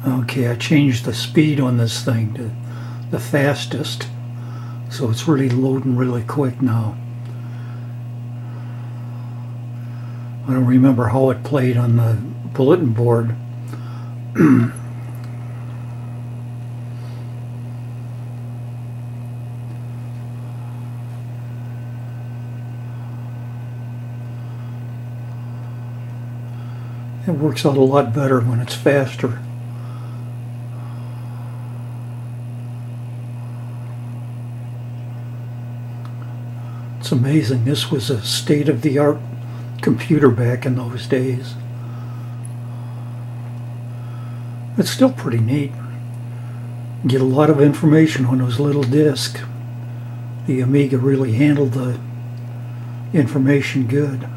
Okay, I changed the speed on this thing to the fastest, so it's really loading really quick now. I don't remember how it played on the bulletin board. It works out a lot better when it's faster. It's amazing. This was a state-of-the-art computer back in those days. It's still pretty neat. Get a lot of information on those little discs. The Amiga really handled the information good.